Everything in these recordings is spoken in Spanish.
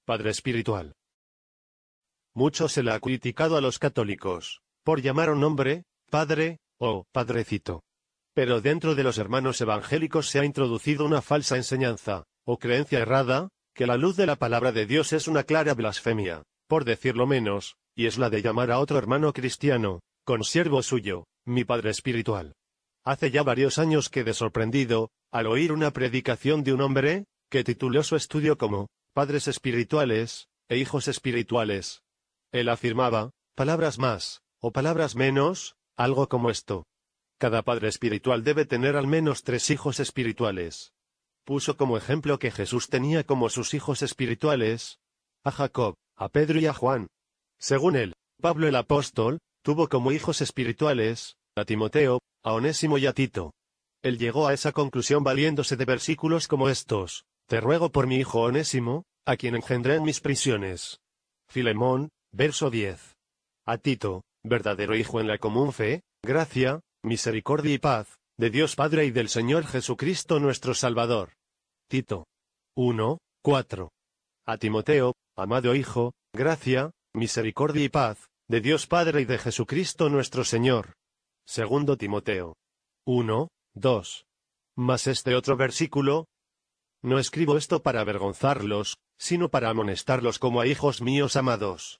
Padre espiritual. Mucho se le ha criticado a los católicos, por llamar a un hombre, Padre, o Padrecito. Pero dentro de los hermanos evangélicos se ha introducido una falsa enseñanza, o creencia errada, que la luz de la palabra de Dios es una clara blasfemia, por decirlo menos, y es la de llamar a otro hermano cristiano, consiervo suyo, mi Padre espiritual. Hace ya varios años quedé sorprendido, al oír una predicación de un hombre, que tituló su estudio como, Padres espirituales, e hijos espirituales. Él afirmaba, palabras más, o palabras menos, algo como esto. Cada padre espiritual debe tener al menos 3 hijos espirituales. Puso como ejemplo que Jesús tenía como sus hijos espirituales a Jacob, a Pedro y a Juan. Según él, Pablo el apóstol, tuvo como hijos espirituales a Timoteo, a Onésimo y a Tito. Él llegó a esa conclusión valiéndose de versículos como estos: Te ruego por mi hijo Onésimo, a quien engendré en mis prisiones. Filemón, verso 10. A Tito, verdadero hijo en la común fe, gracia, misericordia y paz, de Dios Padre y del Señor Jesucristo nuestro Salvador. Tito 1, 4. A Timoteo, amado hijo, gracia, misericordia y paz, de Dios Padre y de Jesucristo nuestro Señor. Segundo Timoteo 1, 2. Mas este otro versículo: No escribo esto para avergonzarlos, sino para amonestarlos como a hijos míos amados.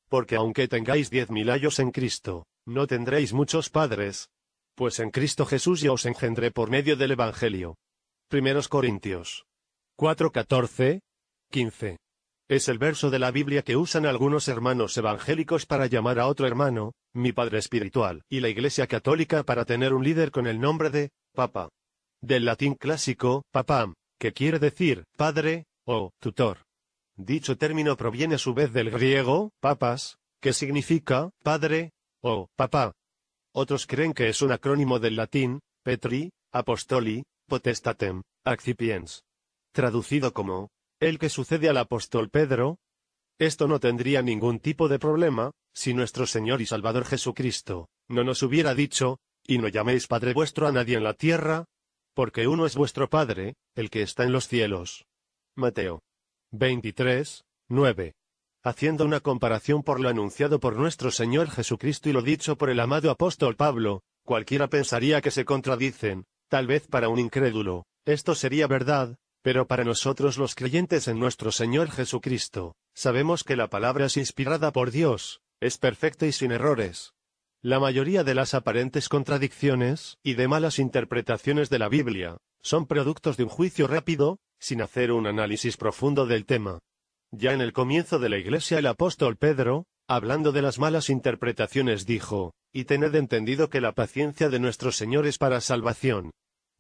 Porque aunque tengáis 10.000 años en Cristo, no tendréis muchos padres, pues en Cristo Jesús yo os engendré por medio del Evangelio. 1 Corintios 4, 14, 15. Es el verso de la Biblia que usan algunos hermanos evangélicos para llamar a otro hermano, mi Padre espiritual, y la Iglesia Católica para tener un líder con el nombre de Papa. Del latín clásico, papam, que quiere decir padre, o tutor. Dicho término proviene a su vez del griego, papas, que significa padre, o papá. Otros creen que es un acrónimo del latín, Petri, Apostoli, Potestatem, Accipiens. Traducido como, el que sucede al apóstol Pedro. Esto no tendría ningún tipo de problema, si nuestro Señor y Salvador Jesucristo no nos hubiera dicho, y no llaméis Padre vuestro a nadie en la tierra, porque uno es vuestro Padre, el que está en los cielos. Mateo 23, 9. Haciendo una comparación por lo anunciado por nuestro Señor Jesucristo y lo dicho por el amado apóstol Pablo, cualquiera pensaría que se contradicen. Tal vez para un incrédulo, esto sería verdad, pero para nosotros los creyentes en nuestro Señor Jesucristo, sabemos que la palabra es inspirada por Dios, es perfecta y sin errores. La mayoría de las aparentes contradicciones y de malas interpretaciones de la Biblia son productos de un juicio rápido, sin hacer un análisis profundo del tema. Ya en el comienzo de la Iglesia el apóstol Pedro, hablando de las malas interpretaciones, dijo: Y tened entendido que la paciencia de nuestro Señor es para salvación.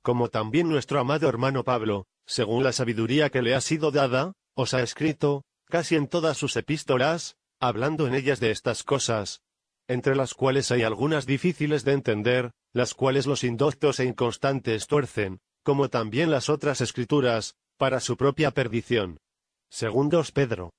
Como también nuestro amado hermano Pablo, según la sabiduría que le ha sido dada, os ha escrito, casi en todas sus epístolas, hablando en ellas de estas cosas, entre las cuales hay algunas difíciles de entender, las cuales los indoctos e inconstantes tuercen, como también las otras escrituras, para su propia perdición. Segundos Pedro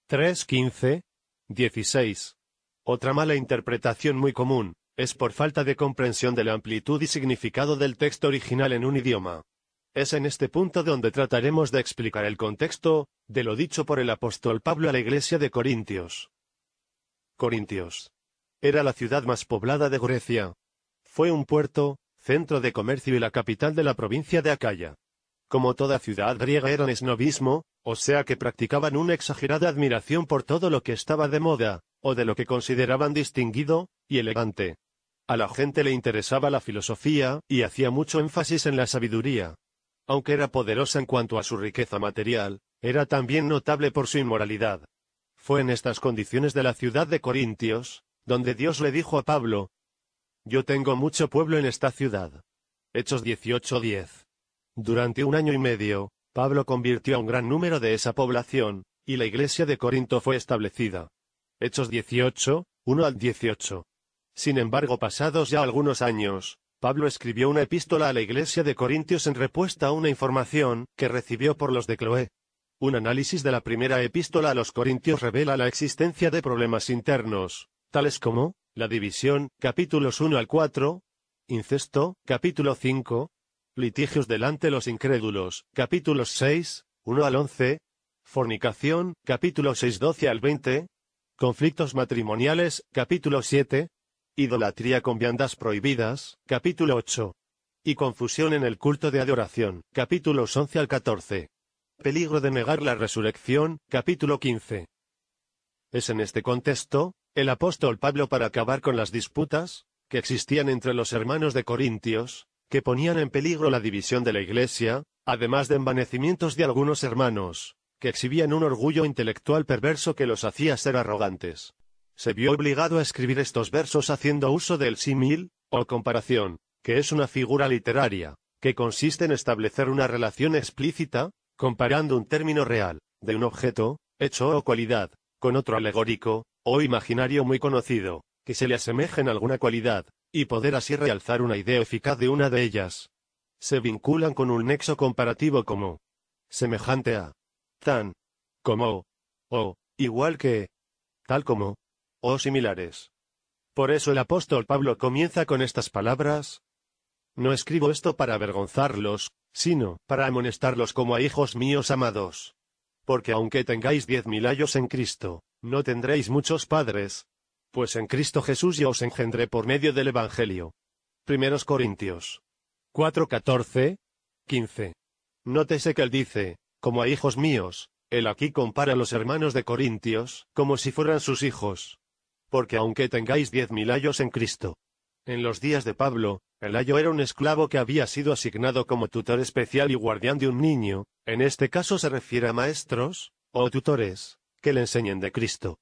3, 15, 16. Otra mala interpretación muy común es por falta de comprensión de la amplitud y significado del texto original en un idioma. Es en este punto donde trataremos de explicar el contexto de lo dicho por el apóstol Pablo a la iglesia de Corintios. Corintios era la ciudad más poblada de Grecia. Fue un puerto, centro de comercio y la capital de la provincia de Acaya. Como toda ciudad griega eran esnovismo, o sea que practicaban una exagerada admiración por todo lo que estaba de moda, o de lo que consideraban distinguido y elegante. A la gente le interesaba la filosofía, y hacía mucho énfasis en la sabiduría. Aunque era poderosa en cuanto a su riqueza material, era también notable por su inmoralidad. Fue en estas condiciones de la ciudad de Corintios, donde Dios le dijo a Pablo: Yo tengo mucho pueblo en esta ciudad. Hechos 18:10. Durante 1 año y medio, Pablo convirtió a un gran número de esa población, y la iglesia de Corinto fue establecida. Hechos 18, 1 al 18. Sin embargo, pasados ya algunos años, Pablo escribió una epístola a la iglesia de Corintios en respuesta a una información que recibió por los de Cloé. Un análisis de la primera epístola a los Corintios revela la existencia de problemas internos, tales como la división, capítulos 1 al 4, incesto, capítulo 5, litigios delante los incrédulos, capítulos 6, 1 al 11, Fornicación, capítulo 6 12 al 20. Conflictos matrimoniales, capítulo 7. Idolatría con viandas prohibidas, capítulo 8. Y confusión en el culto de adoración, capítulos 11 al 14. Peligro de negar la resurrección, capítulo 15. Es en este contexto, el apóstol Pablo, para acabar con las disputas que existían entre los hermanos de Corintios, que ponían en peligro la división de la iglesia, además de envanecimientos de algunos hermanos, que exhibían un orgullo intelectual perverso que los hacía ser arrogantes. Se vio obligado a escribir estos versos haciendo uso del símil, o comparación, que es una figura literaria, que consiste en establecer una relación explícita, comparando un término real, de un objeto, hecho o cualidad, con otro alegórico, o imaginario muy conocido, que se le asemeje en alguna cualidad, y poder así realzar una idea eficaz de una de ellas. Se vinculan con un nexo comparativo como semejante a, tan, como, o, igual que, tal como, o similares. Por eso el apóstol Pablo comienza con estas palabras: no escribo esto para avergonzarlos, sino para amonestarlos como a hijos míos amados. Porque aunque tengáis 10.000 años en Cristo, no tendréis muchos padres, pues en Cristo Jesús yo os engendré por medio del Evangelio. 1 Corintios 4, 14, 15. Nótese que él dice, como a hijos míos. Él aquí compara a los hermanos de Corintios, como si fueran sus hijos. Porque aunque tengáis 10.000 años en Cristo. En los días de Pablo, el ayo era un esclavo que había sido asignado como tutor especial y guardián de un niño, en este caso se refiere a maestros, o tutores, que le enseñen de Cristo.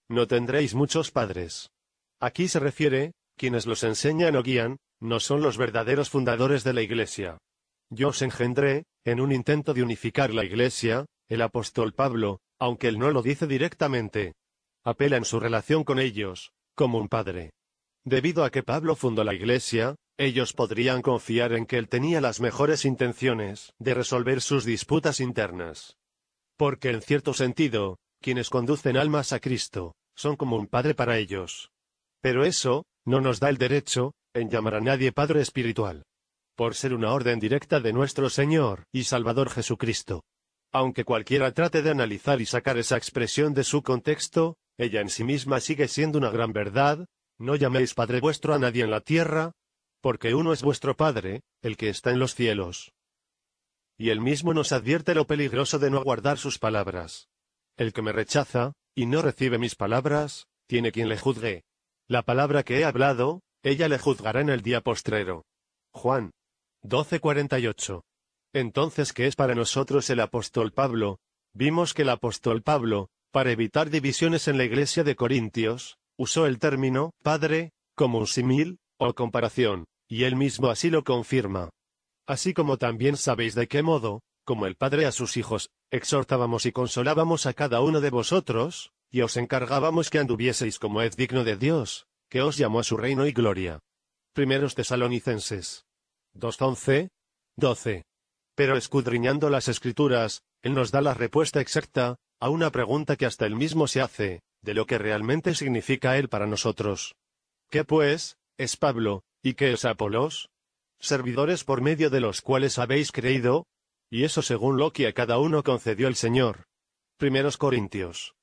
No tendréis muchos padres. Aquí se refiere, quienes los enseñan o guían, no son los verdaderos fundadores de la Iglesia. Yo os engendré, en un intento de unificar la Iglesia, el apóstol Pablo, aunque él no lo dice directamente, apela en su relación con ellos, como un padre. Debido a que Pablo fundó la Iglesia, ellos podrían confiar en que él tenía las mejores intenciones de resolver sus disputas internas. Porque en cierto sentido, quienes conducen almas a Cristo, son como un padre para ellos. Pero eso, no nos da el derecho, en llamar a nadie Padre espiritual. Por ser una orden directa de nuestro Señor y Salvador Jesucristo. Aunque cualquiera trate de analizar y sacar esa expresión de su contexto, ella en sí misma sigue siendo una gran verdad: no llaméis Padre vuestro a nadie en la tierra, porque uno es vuestro Padre, el que está en los cielos. Y él mismo nos advierte lo peligroso de no guardar sus palabras. El que me rechaza, y no recibe mis palabras, tiene quien le juzgue. La palabra que he hablado, ella le juzgará en el día postrero. Juan 12:48. Entonces, ¿qué es para nosotros el apóstol Pablo? Vimos que el apóstol Pablo, para evitar divisiones en la iglesia de Corintios, usó el término Padre como un símil, o comparación, y él mismo así lo confirma. Así como también sabéis de qué modo, como el Padre a sus hijos, exhortábamos y consolábamos a cada uno de vosotros, y os encargábamos que anduvieseis como es digno de Dios, que os llamó a su reino y gloria. 1 Tesalonicenses 2:11, 12. Pero escudriñando las Escrituras, él nos da la respuesta exacta a una pregunta que hasta él mismo se hace, de lo que realmente significa él para nosotros. ¿Qué pues es Pablo, y qué es Apolos? Servidores por medio de los cuales habéis creído, y eso según lo que a cada uno concedió el Señor. 1 Corintios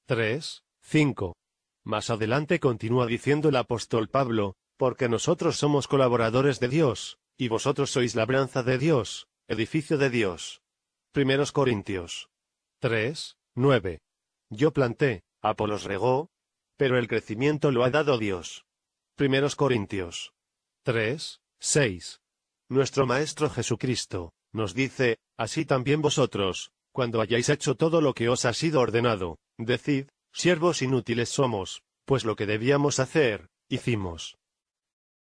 3, 5. Más adelante continúa diciendo el apóstol Pablo, porque nosotros somos colaboradores de Dios, y vosotros sois labranza de Dios, edificio de Dios. 1 Corintios 3, 9. Yo planté, Apolos regó, pero el crecimiento lo ha dado Dios. 1 Corintios 3, 6. Nuestro Maestro Jesucristo nos dice, así también vosotros, cuando hayáis hecho todo lo que os ha sido ordenado, decid, siervos inútiles somos, pues lo que debíamos hacer, hicimos.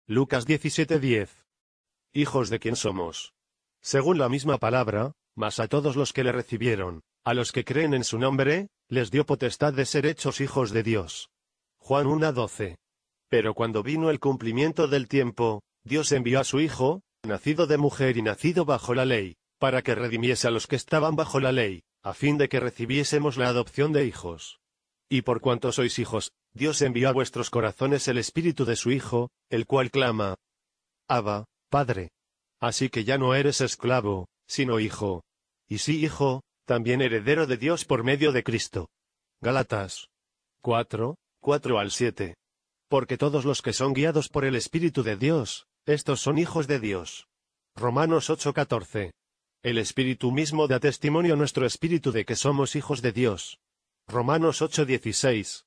Lucas 17:10. Hijos de quién somos. Según la misma palabra, mas a todos los que le recibieron, a los que creen en su nombre, les dio potestad de ser hechos hijos de Dios. Juan 1:12. Pero cuando vino el cumplimiento del tiempo, Dios envió a su Hijo, nacido de mujer y nacido bajo la ley, para que redimiese a los que estaban bajo la ley, a fin de que recibiésemos la adopción de hijos. Y por cuanto sois hijos, Dios envió a vuestros corazones el Espíritu de su Hijo, el cual clama, Abba, Padre. Así que ya no eres esclavo, sino hijo. Y si hijo, también heredero de Dios por medio de Cristo. Gálatas 4, 4 al 7. Porque todos los que son guiados por el Espíritu de Dios, estos son hijos de Dios. Romanos 8, 14. El Espíritu mismo da testimonio a nuestro espíritu de que somos hijos de Dios. Romanos 8, 16.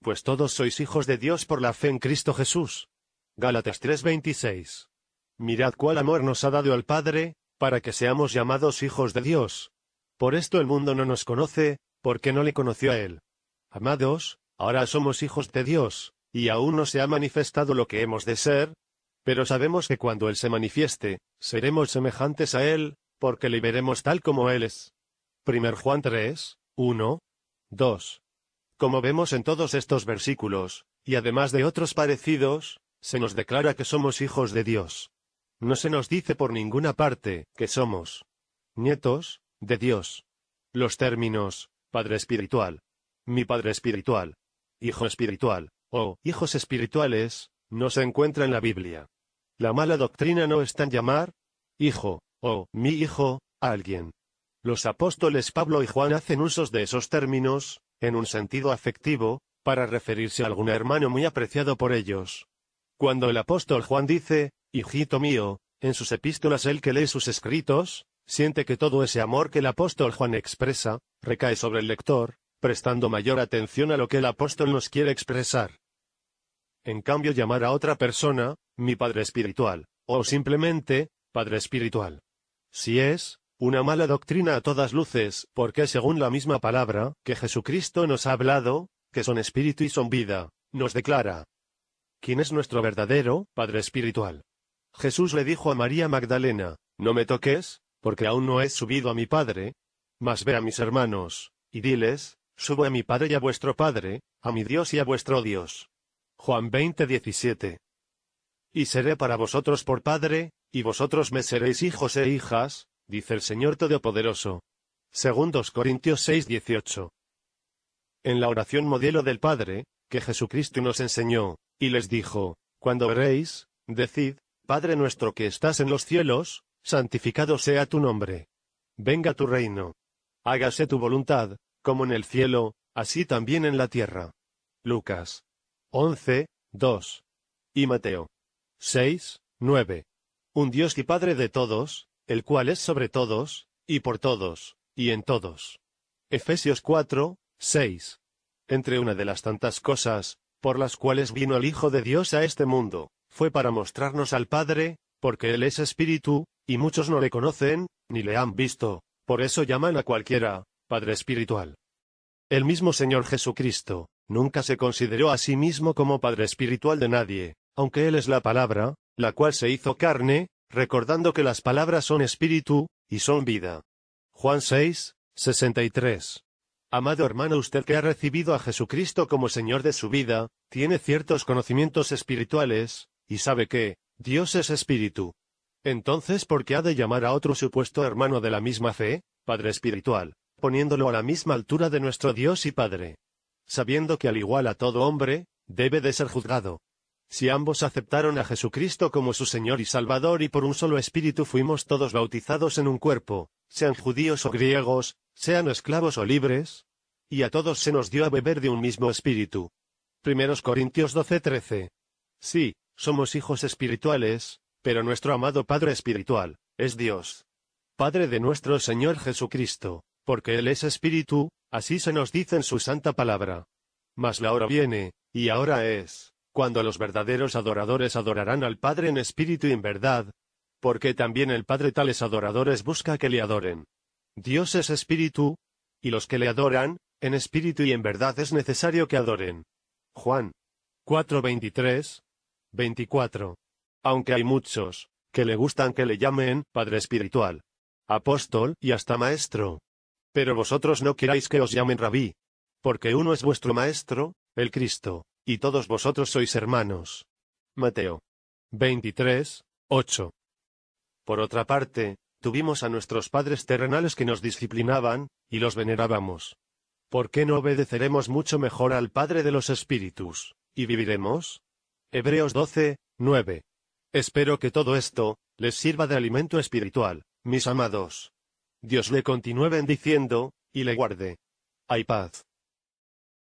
Pues todos sois hijos de Dios por la fe en Cristo Jesús. Gálatas 3, 26. Mirad cuál amor nos ha dado el Padre, para que seamos llamados hijos de Dios. Por esto el mundo no nos conoce, porque no le conoció a Él. Amados, ahora somos hijos de Dios, y aún no se ha manifestado lo que hemos de ser, pero sabemos que cuando Él se manifieste, seremos semejantes a Él, porque le veremos tal como Él es. 1 Juan 3, 1, 2. Como vemos en todos estos versículos, y además de otros parecidos, se nos declara que somos hijos de Dios. No se nos dice por ninguna parte que somos nietos de Dios. Los términos Padre espiritual, mi Padre espiritual, Hijo espiritual, o hijos espirituales, no se encuentran en la Biblia. La mala doctrina no está en llamar hijo, o mi hijo, a alguien. Los apóstoles Pablo y Juan hacen usos de esos términos, en un sentido afectivo, para referirse a algún hermano muy apreciado por ellos. Cuando el apóstol Juan dice, hijito mío, en sus epístolas el que lee sus escritos, siente que todo ese amor que el apóstol Juan expresa, recae sobre el lector, prestando mayor atención a lo que el apóstol nos quiere expresar. En cambio, llamar a otra persona, mi Padre espiritual, o simplemente, Padre espiritual. Si es una mala doctrina a todas luces, porque según la misma palabra, que Jesucristo nos ha hablado, que son espíritu y son vida, nos declara ¿quién es nuestro verdadero Padre espiritual? Jesús le dijo a María Magdalena, no me toques, porque aún no he subido a mi Padre, mas ve a mis hermanos, y diles, subo a mi Padre y a vuestro Padre, a mi Dios y a vuestro Dios. Juan 20, 17. Y seré para vosotros por Padre, y vosotros me seréis hijos e hijas, dice el Señor Todopoderoso. 2 Corintios 6, 18. En la oración modelo del Padre, que Jesucristo nos enseñó, y les dijo, cuando oréis, decid, Padre nuestro que estás en los cielos, santificado sea tu nombre. Venga tu reino. Hágase tu voluntad, como en el cielo, así también en la tierra. Lucas 11, 2. Y Mateo 6, 9. Un Dios y Padre de todos, el cual es sobre todos, y por todos, y en todos. Efesios 4, 6. Entre una de las tantas cosas, por las cuales vino el Hijo de Dios a este mundo, fue para mostrarnos al Padre, porque Él es Espíritu, y muchos no le conocen, ni le han visto, por eso llaman a cualquiera, Padre espiritual. El mismo Señor Jesucristo, nunca se consideró a sí mismo como Padre espiritual de nadie, aunque Él es la palabra, la cual se hizo carne, recordando que las palabras son espíritu, y son vida. Juan 6, 63. Amado hermano, usted que ha recibido a Jesucristo como Señor de su vida, tiene ciertos conocimientos espirituales, y sabe que Dios es espíritu. Entonces, ¿por qué ha de llamar a otro supuesto hermano de la misma fe, Padre espiritual, poniéndolo a la misma altura de nuestro Dios y Padre? Sabiendo que al igual a todo hombre, debe de ser juzgado. Si ambos aceptaron a Jesucristo como su Señor y Salvador y por un solo espíritu fuimos todos bautizados en un cuerpo, sean judíos o griegos, sean esclavos o libres, y a todos se nos dio a beber de un mismo espíritu. 1 Corintios 12, 13. Sí, somos hijos espirituales, pero nuestro amado Padre espiritual es Dios, Padre de nuestro Señor Jesucristo, porque Él es espíritu, así se nos dice en su santa palabra. Mas la hora viene, y ahora es, cuando los verdaderos adoradores adorarán al Padre en espíritu y en verdad, porque también el Padre tales adoradores busca que le adoren. Dios es espíritu, y los que le adoran, en espíritu y en verdad es necesario que adoren. Juan 4, 23, 24. Aunque hay muchos que le gustan que le llamen Padre espiritual, apóstol y hasta maestro. Pero vosotros no queráis que os llamen rabí, porque uno es vuestro maestro, el Cristo, y todos vosotros sois hermanos. Mateo 23, 8. Por otra parte, tuvimos a nuestros padres terrenales que nos disciplinaban, y los venerábamos. ¿Por qué no obedeceremos mucho mejor al Padre de los Espíritus, y viviremos? Hebreos 12, 9. Espero que todo esto les sirva de alimento espiritual, mis amados. Dios le continúe bendiciendo, y le guarde. Hay paz.